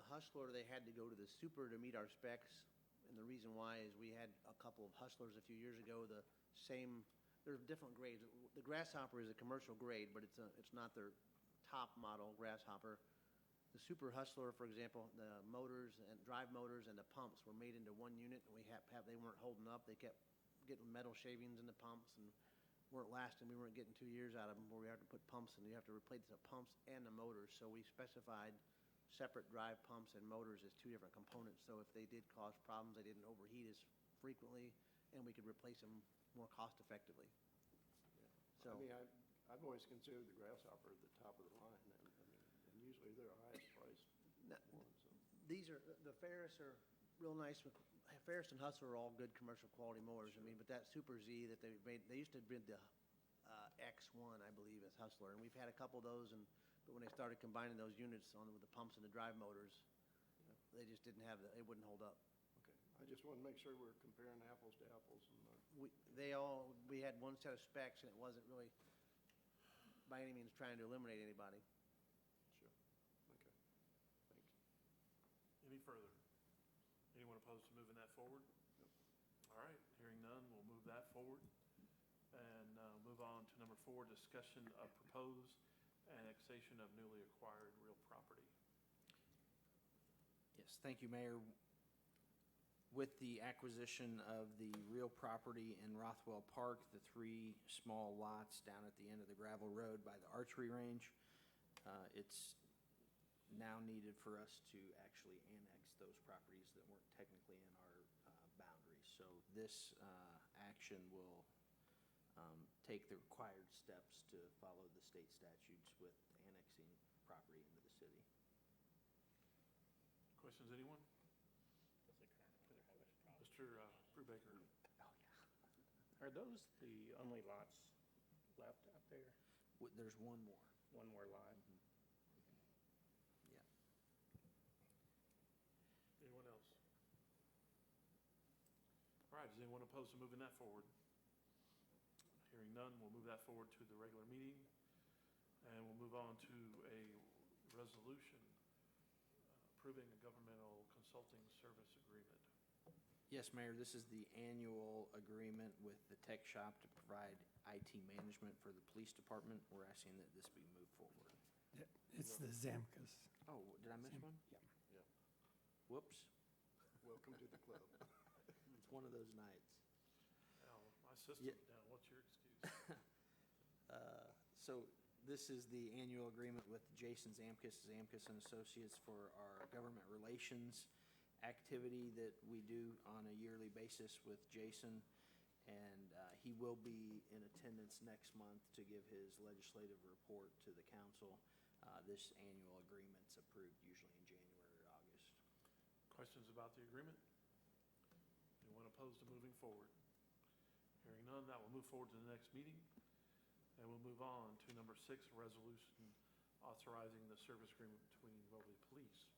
Hustler, they had to go to the Super to meet our specs. And the reason why is we had a couple of Hustlers a few years ago, there's different grades. The Grasshopper is a commercial grade, but it's not their top model Grasshopper. The Super Hustler, for example, the motors and drive motors and the pumps were made into one unit, and they weren't holding up. They kept getting metal shavings in the pumps and weren't lasting. We weren't getting 2 years out of them where we had to put pumps in. You have to replace the pumps and the motors. So we specified separate drive pumps and motors as two different components. So if they did cause problems, they didn't overheat as frequently, and we could replace them more cost effectively. Yeah. So, I mean, I've always considered the Grasshopper at the top of the line, and usually they're highest priced one. So. These are, the Ferris are real nice. Ferris and Hustler are all good commercial quality mowers. Sure. I mean, but that Super Z that they made, they used to bid the X1, I believe, as Hustler, and we've had a couple of those, but when they started combining those units on with the pumps and the drive motors, yeah, they just didn't have it wouldn't hold up. Okay, I just want to make sure we're comparing apples to apples. And we had one set of specs, and it wasn't really by any means trying to eliminate anybody. Sure. Okay. Thanks. Any further? Anyone opposed to moving that forward? Nope. All right, hearing none, we'll move that forward and move on to number 4, discussion of proposed annexation of newly acquired real property. Yes, thank you, Mayor. With the acquisition of the real property in Rothwell Park, the 3 small lots down at the end of the gravel road by the archery range, it's now needed for us to actually annex those properties that weren't technically in our boundaries. So this action will take the required steps to follow the state statutes with annexing property into the city. Questions, anyone? Mr. Brubaker. Oh, yeah. Are those the only lots left out there? There's one more. One more lot? Mm-hmm. Yeah. Anyone else? All right, is anyone opposed to moving that forward? Hearing none, we'll move that forward to the regular meeting, and we'll move on to a resolution approving a governmental consulting service agreement. Yes, Mayor, this is the annual agreement with the tech shop to provide IT management for the police department. We're asking that this be moved forward. It's the Zamkas. Oh, did I miss one? Yeah. yeah. Whoops. Welcome to the club. It's one of those nights. Now, my system's down. What's your excuse? So this is the annual agreement with Jason Zamkas and Associates for our government relations activity that we do on a yearly basis with Jason, and he will be in attendance next month to give his legislative report to the council. This annual agreement's approved usually in January or August. Questions about the agreement? Anyone opposed to moving forward? Hearing none, that will move forward to the next meeting, and we'll move on to number 6, resolution authorizing the service agreement between Mobley Police.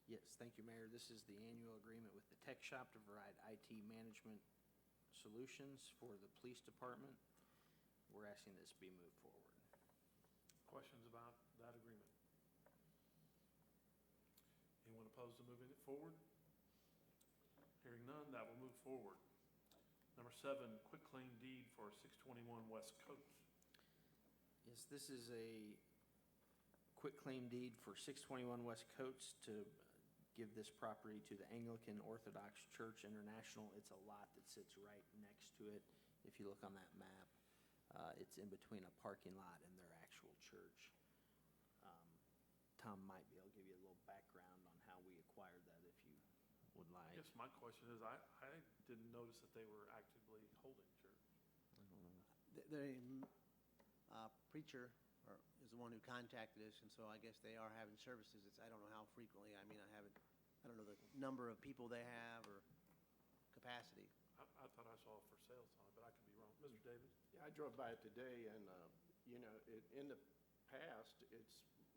Yes, thank you, Mayor. This is the annual agreement with the tech shop to provide IT management solutions for the police department. We're asking this be moved forward. Questions about that agreement? Anyone opposed to moving it forward? Hearing none, that will move forward. Number 7, quitclaim deed for 621 West Coast. Yes, this is a quitclaim deed for 621 West Coates to give this property to the Anglican Orthodox Church International. It's a lot that sits right next to it. If you look on that map, it's in between a parking lot and their actual church. Tom might be able to give you a little background on how we acquired that if you would like. Yes, my question is, I didn't notice that they were actively holding church. I don't know. The preacher is the one who contacted us, and so I guess they are having services. I don't know how frequently. I mean, I don't know the number of people they have or capacity. I thought I saw for sale sign, but I could be wrong. Mr. Davis? Yeah, I drove by it today, and you know, in the past,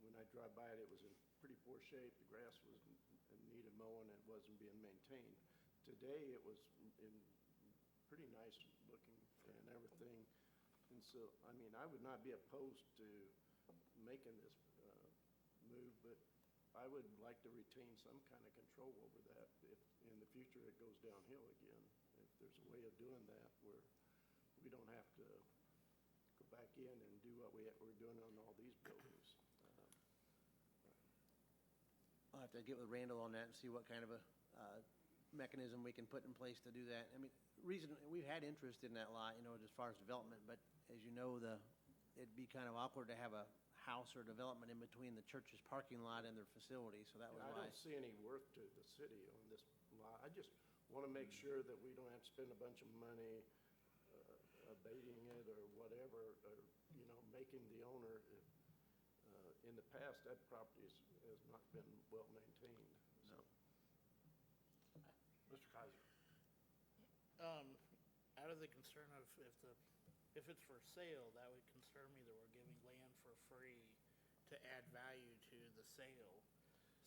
when I drive by it, it was in pretty poor shape. The grass was in need of mowing, and it wasn't being maintained. Today, it was in pretty nice looking and everything. And so, I mean, I would not be opposed to making this move, but I would like to retain some kind of control over that if in the future it goes downhill again. If there's a way of doing that where we don't have to go back in and do what we're doing on all these buildings. I'll have to get with Randall on that and see what kind of a mechanism we can put in place to do that. I mean, we've had interest in that lot, as far as development, but as you know, it'd be kind of awkward to have a house or development in between the church's parking lot and their facility, so that was I why. don't see any worth to the city on this lot. I just want to make sure that we don't have to spend a bunch of money abating it or whatever, or, making the owner, in the past, that property has not been well maintained. So. Mr. Kaiser? Out of the concern of if it's for sale, that would concern me that we're giving land for free to add value to the sale.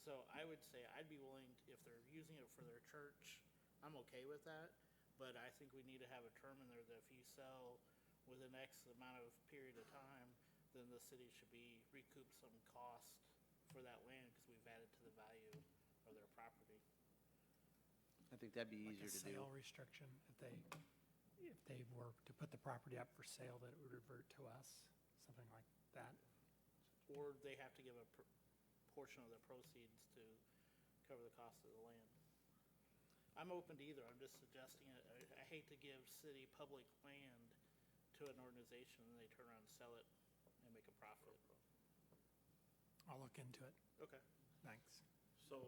So I would say I'd be willing, if they're using it for their church, I'm okay with that. But I think we need to have a term in there that if you sell within X amount of period of time, then the city should be recoup some cost for that land because we've added to the value of their property. I think that'd be Like easier a to do. sale restriction, if they were to put the property up for sale, that it would revert to us, something like that. Or they have to give a portion of the proceeds to cover the cost of the land. I'm open to either. I'm just suggesting it. I hate to give city public land to an organization and they turn around and sell it and make a profit. I'll look into it. Okay. Thanks. So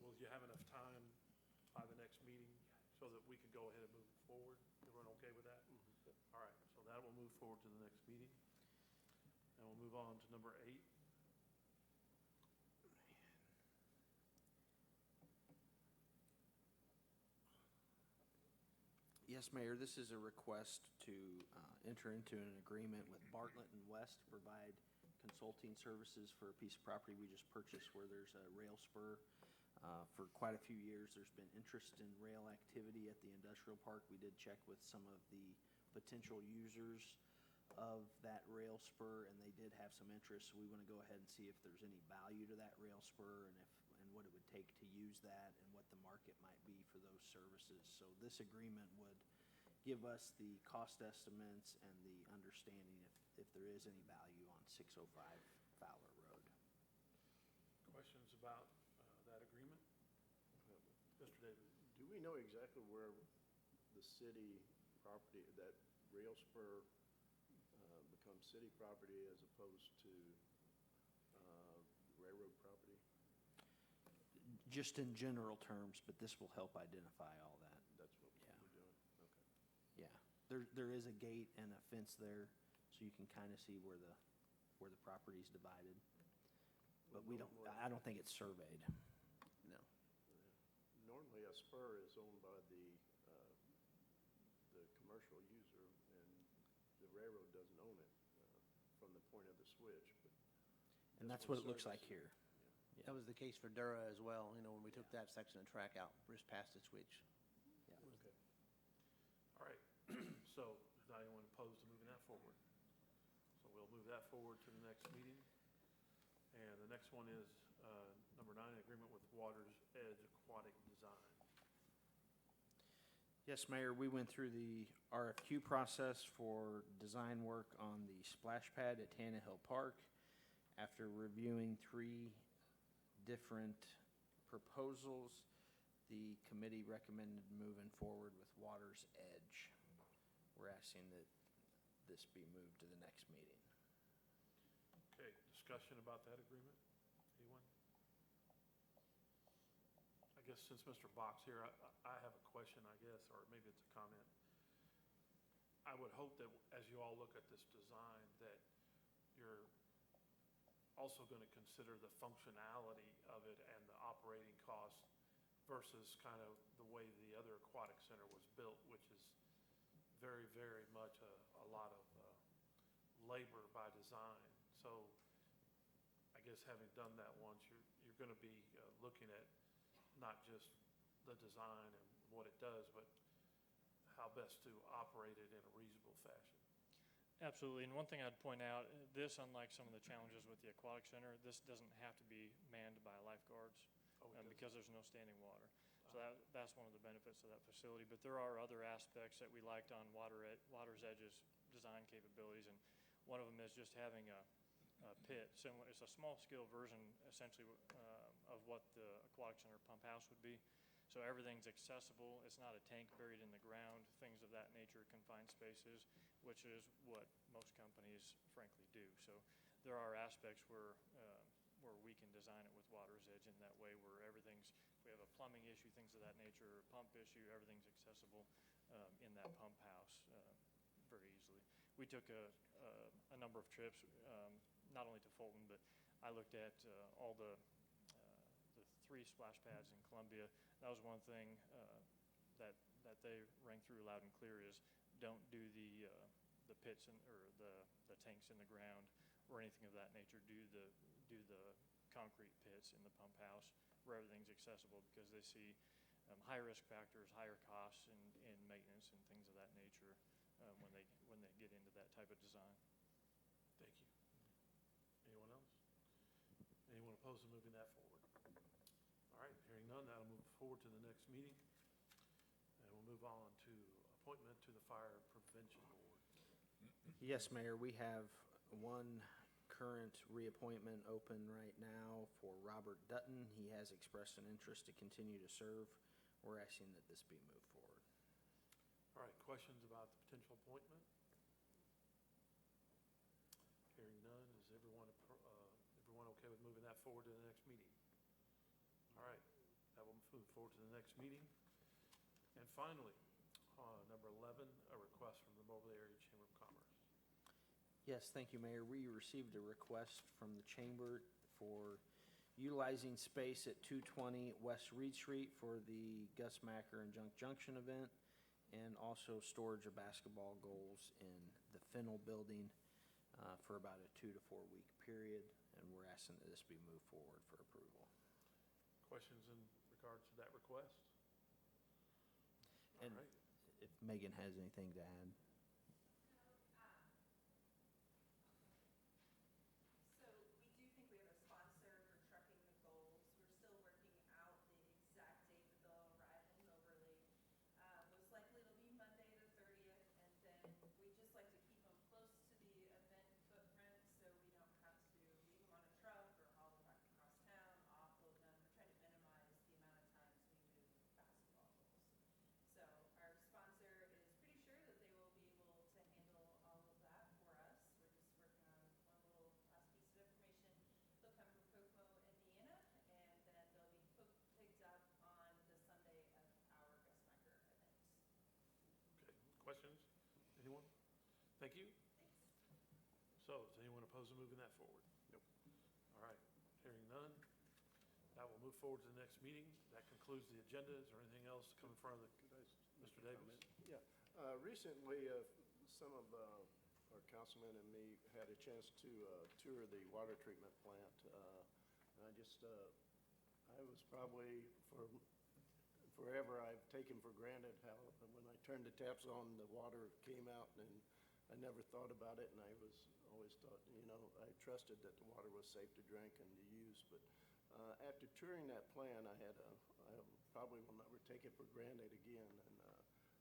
will you have enough time by the next meeting so that we can go ahead and move forward? Everyone okay with that? All right, so that will move forward to the next meeting. And we'll move on to number 8. Yes, Mayor, this is a request to enter into an agreement with Bartlett and West to provide consulting services for a piece of property we just purchased where there's a rail spur. For quite a few years, there's been interest in rail activity at the industrial park. We did check with some of the potential users of that rail spur, and they did have some interest. So we want to go ahead and see if there's any value to that rail spur and what it would take to use that and what the market might be for those services. So this agreement would give us the cost estimates and the understanding if there is any value on 605 Fowler Road. Questions about that agreement? Mr. Davis? Do we know exactly where the city property, that rail spur becomes city property as opposed to railroad property? Just in general terms, but this will help identify all that. That's what Yeah. we're doing? Okay. Yeah, there is a gate and a fence there, so you can kind of see where the property's divided. But I don't think it's surveyed. No. Normally, a spur is owned by the commercial user, and the railroad doesn't own it from the point of the switch. And that's This what it one looks like services- here. That was the case for Dura as well, when we took that section of track out, just past the switch. Okay. All right, so is not anyone opposed to moving that forward? So we'll move that forward to the next meeting. And the next one is number 9, agreement with Water's Edge Aquatic Design. Yes, Mayor, we went through the RFQ process for design work on the splash pad at Tannehill Park. After reviewing 3 different proposals, the committee recommended moving forward with Water's Edge. We're asking that this be moved to the next meeting. Okay, discussion about that agreement? Anyone? I guess since Mr. Bach's here, I have a question, I guess, or maybe it's a comment. I would hope that as you all look at this design, that you're also going to consider the functionality of it and the operating cost versus kind of the way the other aquatic center was built, which is very, very much a lot of labor by design. So I guess having done that once, you're going to be looking at not just the design and what it does, but how best to operate it in a reasonable fashion. Absolutely, and one thing I'd point out, this, unlike some of the challenges with the aquatic center, this doesn't have to be manned by a because there's no standing water. So that's one of the benefits of that facility. But there are other aspects that we liked on Water's Edge's design capabilities, and one of them is just having a pit. Similar, it's a small-scale version, essentially, of what the aquatic center pump house would be. So everything's accessible. It's not a tank buried in the ground, things of that nature, confined spaces, which is what most companies, frankly, do. So there are aspects where we can design it with Water's Edge in that way, where everything's, if we have a plumbing issue, things of that nature, or a pump issue, everything's accessible in that pump house very easily. We took a number of trips, not only to Fulton, but I looked at all the 3 splash pads in Columbia. That was one thing that they rang through loud and clear is don't do the pits or the tanks in the ground or anything of that nature. Do the concrete pits in the pump house where everything's accessible, because they see high risk factors, higher costs in maintenance and things of that nature when they get into that type of design. Thank you. Anyone else? Anyone opposed to moving that forward? All right, hearing none, that'll move forward to the next meeting. And we'll move on to appointment to the Fire Prevention Board. Yes, Mayor, we have one current reappointment open right now for Robert Dutton. He has expressed an interest to continue to serve. We're asking that this be moved forward. All right, questions about the potential appointment? Hearing none, is everyone okay with moving that forward to the next meeting? All right, that will move forward to the next meeting. And finally, number 11, a request from the Moberly Area Chamber of Commerce. Yes, thank you, Mayor. We received a request from the Chamber for utilizing space at 220 West Reed Street for the Gus Macker and Junk Junction event, and also storage of basketball goals in the Fennel building for about a 2 to 4 week period, and we're asking that this be moved forward for approval. Questions in regards to that request? All And right. if Megan has anything to add. So we do think we have a sponsor for trucking the goals. We're still working out the exact date that they'll arrive in Moberly. Most likely it'll be Monday the 30th, and then we just like to keep them close to the event footprint so we don't have to leave them on a truck or haul them back across town, offload them. We're trying to minimize the amount of times we move basketball goals. So our sponsor is pretty sure that they will be able to handle all of that for us. We're just working on one little last piece of information. They'll come from Kokomo, Indiana, and then they'll be picked up on the Sunday of our Gus Macker event. Okay, questions? Anyone? Thank you. Thanks. So, is anyone opposed to moving that forward? Nope. All right, hearing none, that will move forward to the next meeting. That concludes the agenda. Is there anything else to come in front of Could I Mr. make a Davis? comment? Yeah. Recently, some of our councilmen and me had a chance to tour the water treatment plant. And I was probably forever, I've taken for granted how when I turned the taps on, the water came out, and I never thought about it, and I always thought, I trusted that the water was safe to drink and to use. But after touring that plant, I probably will never take it for granted again. And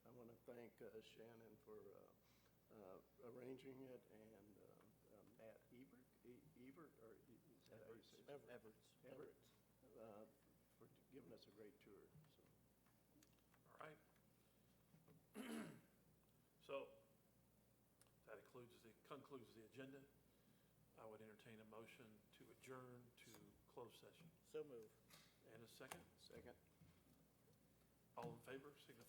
I want to thank Shannon for arranging it, and Matt Ebert, or is that how you say it? Everett, for giving us a great tour. All right. So, that concludes the agenda. I would entertain a motion to adjourn to closed session. So move. And a second. Second. All in favor, signify